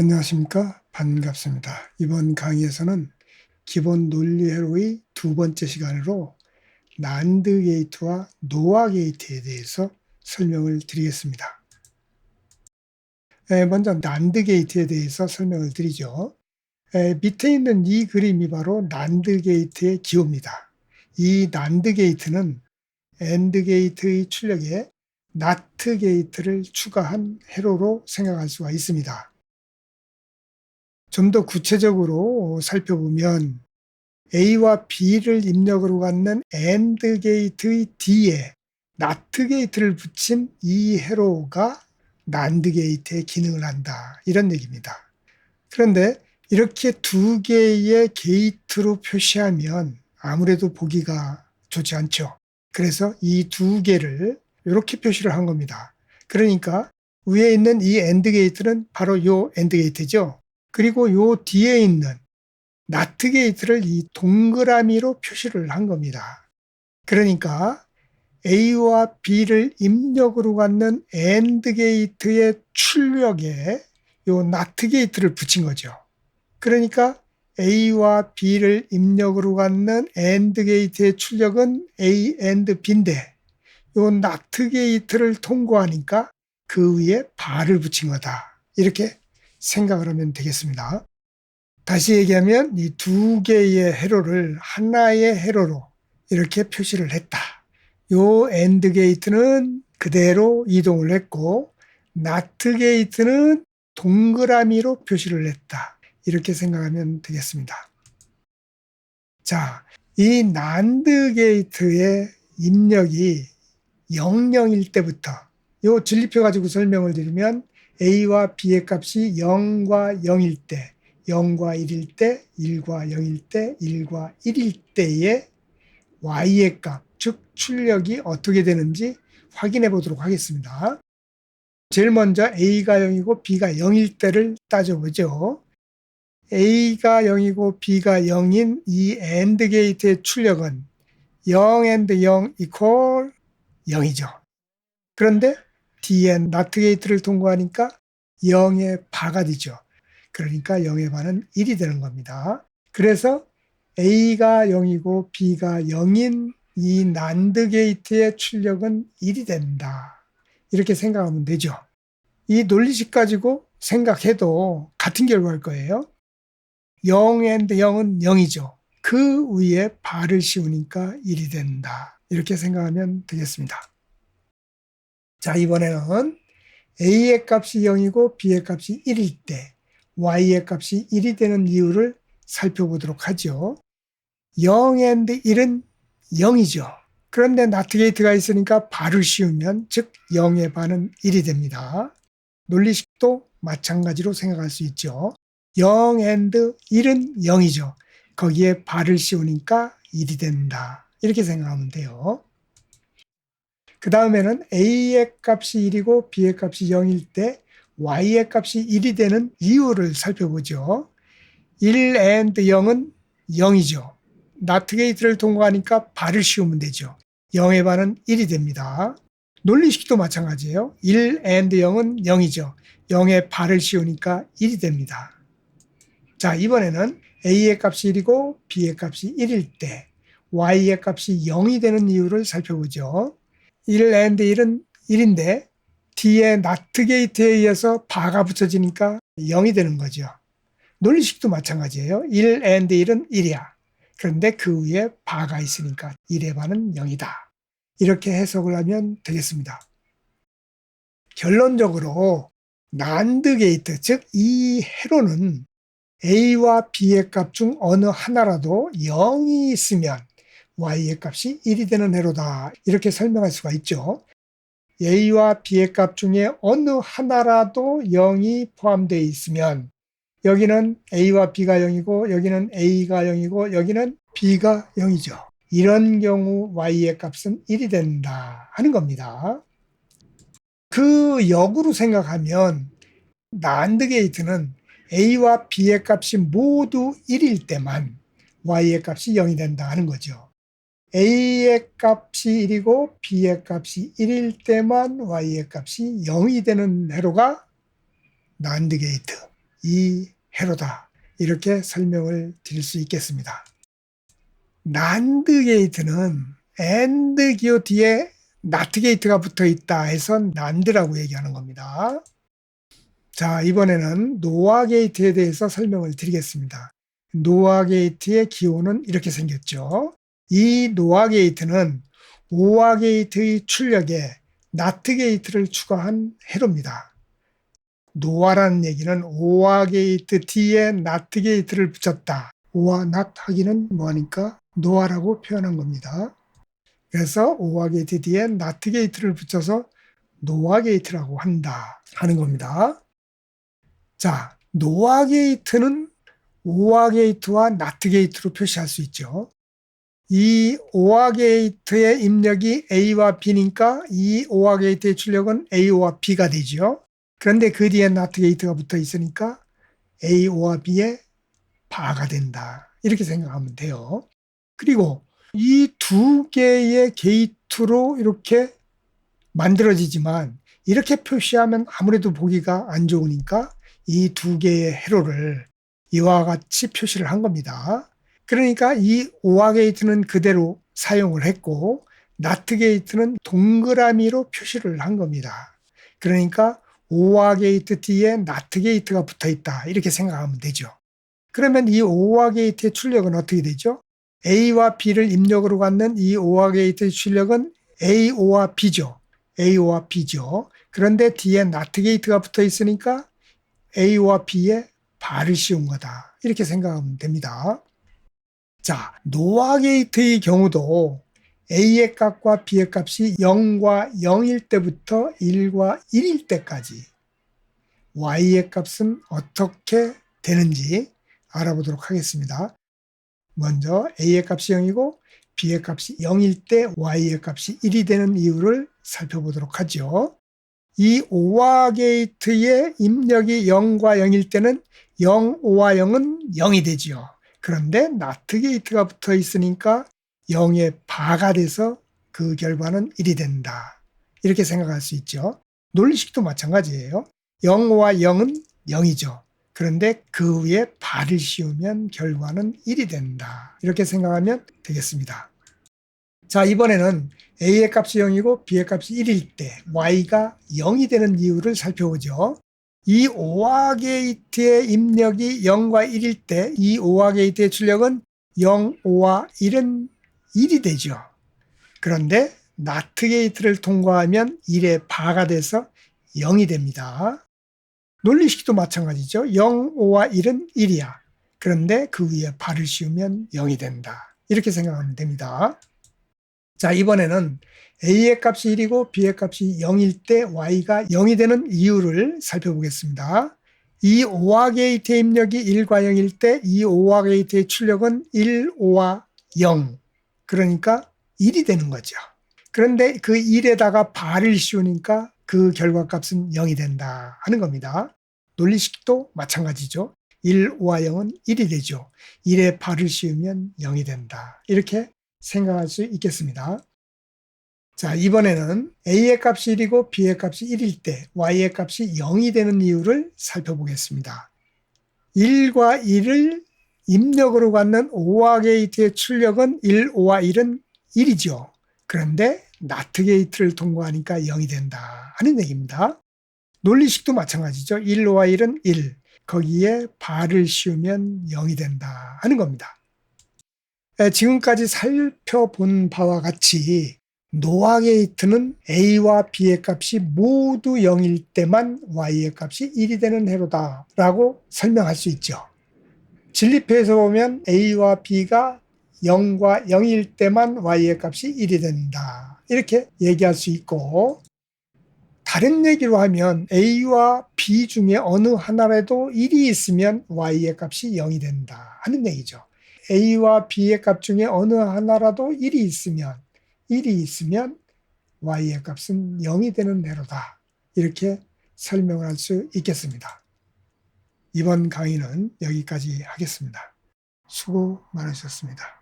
안녕하십니까? 반갑습니다. 이번 강의에서는 기본 논리 회로의 두 번째 시간으로 난드 게이트와 노아 게이트에 대해서 설명을 드리겠습니다. 먼저 난드 게이트에 대해서 설명을 드리죠. 밑에 있는 이 그림이 바로 난드 게이트의 기호입니다. 이 난드 게이트는 앤드 게이트의 출력에 나트 게이트를 추가한 회로로 생각할 수가 있습니다. 좀 더 구체적으로 살펴보면 A와 B를 입력으로 갖는 AND 게이트의 뒤에 NOT 게이트를 붙인 이 회로가 NAND 게이트의 기능을 한다. 이런 얘기입니다. 그런데 이렇게 두 개의 게이트로 표시하면 아무래도 보기가 좋지 않죠. 그래서 이 두 개를 이렇게 표시를 한 겁니다. 그러니까 위에 있는 이 AND 게이트는 바로 이 AND 게이트죠. 그리고 요 뒤에 있는 나트 게이트를 이 동그라미로 표시를 한 겁니다. 그러니까 A와 B를 입력으로 갖는 AND 게이트의 출력에 요 나트 게이트를 붙인 거죠. 그러니까 A와 B를 입력으로 갖는 AND 게이트의 출력은 A and B인데 요 나트 게이트를 통과하니까 그 위에 바를 붙인 거다. 이렇게 생각을 하면 되겠습니다. 다시 얘기하면 이 두 개의 회로를 하나의 회로로 이렇게 표시를 했다. 요 AND 게이트는 그대로 이동을 했고 NOT 게이트는 동그라미로 표시를 했다. 이렇게 생각하면 되겠습니다. 자, 이 NAND 게이트의 입력이 00일 때부터 요 진리표 가지고 설명을 드리면 A와 B의 값이 0과 0일 때, 0과 1일 때, 1과 0일 때, 1과 1일 때의 Y의 값, 즉 출력이 어떻게 되는지 확인해 보도록 하겠습니다. 제일 먼저 A가 0이고 B가 0일 때를 따져보죠. A가 0이고 B가 0인 이 AND 게이트의 출력은 0 and 0 equal 0이죠. 그런데 D의 NOT 게이트를 통과하니까 0의 바가 되죠. 그러니까 0의 바는 1이 되는 겁니다. 그래서 A가 0이고 B가 0인 이 NAND 게이트의 출력은 1이 된다. 이렇게 생각하면 되죠. 이 논리식 가지고 생각해도 같은 결과일 거예요. 0 and 0은 0이죠. 그 위에 바를 씌우니까 1이 된다. 이렇게 생각하면 되겠습니다. 자, 이번에는 A의 값이 0이고 B의 값이 1일 때 Y의 값이 1이 되는 이유를 살펴보도록 하죠. 0 and 1은 0이죠. 그런데 나트 게이트가 있으니까 바를 씌우면 즉 0의 바는 1이 됩니다. 논리식도 마찬가지로 생각할 수 있죠. 0 and 1은 0이죠. 거기에 바를 씌우니까 1이 된다. 이렇게 생각하면 돼요. 그 다음에는 A의 값이 1이고 B의 값이 0일 때 Y의 값이 1이 되는 이유를 살펴보죠. 1 and 0은 0이죠. 나트 게이트를 통과하니까 바를 씌우면 되죠. 0의 바는 1이 됩니다. 논리식도 마찬가지예요. 1 and 0은 0이죠. 0의 바를 씌우니까 1이 됩니다. 자, 이번에는 A의 값이 1이고 B의 값이 1일 때 Y의 값이 0이 되는 이유를 살펴보죠. 1 and 1은 1인데 D의 나트 게이트에 의해서 바가 붙여지니까 0이 되는 거죠. 논리식도 마찬가지예요. 1 and 1은 1이야. 그런데 그 위에 바가 있으니까 1의 바는 0이다. 이렇게 해석을 하면 되겠습니다. 결론적으로 난드 게이트, 즉 이 회로는 A와 B의 값 중 어느 하나라도 0이 있으면 Y의 값이 1이 되는 회로다. 이렇게 설명할 수가 있죠. A와 B의 값 중에 어느 하나라도 0이 포함되어 있으면 여기는 A와 B가 0이고 여기는 A가 0이고 여기는 B가 0이죠. 이런 경우 Y의 값은 1이 된다 하는 겁니다. 그 역으로 생각하면 난드 게이트는 A와 B의 값이 모두 1일 때만 Y의 값이 0이 된다 하는 거죠. A의 값이 1이고 B의 값이 1일 때만 Y의 값이 0이 되는 회로가 난드 게이트. 이 회로다. 이렇게 설명을 드릴 수 있겠습니다. 난드 게이트는 AND 기호 뒤에 NOT 게이트가 붙어 있다 해서 난드라고 얘기하는 겁니다. 자, 이번에는 노아 게이트에 대해서 설명을 드리겠습니다. 노아 게이트의 기호는 이렇게 생겼죠. 이 노아 게이트는 오아 게이트의 출력에 NOT 게이트를 추가한 회로입니다. 노아라는 얘기는 오아 게이트 뒤에 NOT 게이트를 붙였다. 오아 NOT 하기는 뭐하니까 노아라고 표현한 겁니다. 그래서 오아 게이트 뒤에 NOT 게이트를 붙여서 노아 게이트라고 한다 하는 겁니다. 자, 노아 게이트는 오아 게이트와 NOT 게이트로 표시할 수 있죠. 이 오아 게이트의 입력이 A와 B니까 이 오아 게이트의 출력은 A와 B가 되죠. 그런데 그 뒤에 NOT 게이트가 붙어 있으니까 A와 B의 바가 된다. 이렇게 생각하면 돼요. 그리고 이 두 개의 게이트로 이렇게 만들어지지만 이렇게 표시하면 아무래도 보기가 안 좋으니까 이 두 개의 회로를 이와 같이 표시를 한 겁니다. 그러니까 이 오아 게이트는 그대로 사용을 했고 NOT 게이트는 동그라미로 표시를 한 겁니다. 그러니까 오아 게이트 뒤에 NOT 게이트가 붙어 있다. 이렇게 생각하면 되죠. 그러면 이 오아 게이트의 출력은 어떻게 되죠? A와 B를 입력으로 갖는 이 오아 게이트의 출력은 AO와 B죠. A와 B죠. 그런데 뒤에 NOT 게이트가 붙어 있으니까 A와 B에 바를 씌운 거다. 이렇게 생각하면 됩니다. 자, 노아 게이트의 경우도 A의 값과 B의 값이 0과 0일 때부터 1과 1일 때까지 Y의 값은 어떻게 되는지 알아보도록 하겠습니다. 먼저 A의 값이 0이고 B의 값이 0일 때 Y의 값이 1이 되는 이유를 살펴보도록 하죠. 이 오아 게이트의 입력이 0과 0일 때는 0, 5와 0은 0이 되죠. 그런데 NOT 게이트가 붙어 있으니까 0의 바가 돼서 그 결과는 1이 된다. 이렇게 생각할 수 있죠. 논리식도 마찬가지예요. 0, 5와 0은 0이죠. 그런데 그 위에 바를 씌우면 결과는 1이 된다. 이렇게 생각하면 되겠습니다. 자, 이번에는 A의 값이 0이고 B의 값이 1일 때 Y가 0이 되는 이유를 살펴보죠. 이 오아 게이트의 입력이 0과 1일 때 이 오아 게이트의 출력은 0, 5와 1은 1이 되죠. 그런데 NOT 게이트를 통과하면 1의 바가 돼서 0이 됩니다. 논리식도 마찬가지죠. 0, 5와 1은 1이야. 그런데 그 위에 바를 씌우면 0이 된다. 이렇게 생각하면 됩니다. 자, 이번에는 A의 값이 1이고 B의 값이 0일 때 Y가 0이 되는 이유를 살펴보겠습니다. 이 오아 게이트의 입력이 1과 0일 때 이 오아 게이트의 출력은 1, 5와 0. 그러니까 1이 되는 거죠. 그런데 그 1에다가 바를 씌우니까 그 결과값은 0이 된다 하는 겁니다. 논리식도 마찬가지죠. 1, 5와 0은 1이 되죠. 1에 바를 씌우면 0이 된다. 이렇게 생각할 수 있겠습니다. 자, 이번에는 A의 값이 1이고 B의 값이 1일 때 Y의 값이 0이 되는 이유를 살펴보겠습니다. 1과 1을 입력으로 갖는 오아 게이트의 출력은 1, 5와 1은 1이죠. 그런데 NOT 게이트를 통과하니까 0이 된다 하는 얘기입니다. 논리식도 마찬가지죠. 1, 5와 1은 1. 거기에 바를 씌우면 0이 된다 하는 겁니다. 지금까지 살펴본 바와 같이 노아 게이트는 A와 B의 값이 모두 0일 때만 Y의 값이 1이 되는 회로다 라고 설명할 수 있죠. 진리표에서 보면 A와 B가 0과 0일 때만 Y의 값이 1이 된다. 이렇게 얘기할 수 있고, 다른 얘기로 하면 A와 B 중에 어느 하나라도 1이 있으면 Y의 값이 0이 된다 하는 얘기죠. A와 B의 값 중에 어느 하나라도 1이 있으면 Y의 값은 0이 되는 회로다. 이렇게 설명을 할 수 있겠습니다. 이번 강의는 여기까지 하겠습니다. 수고 많으셨습니다.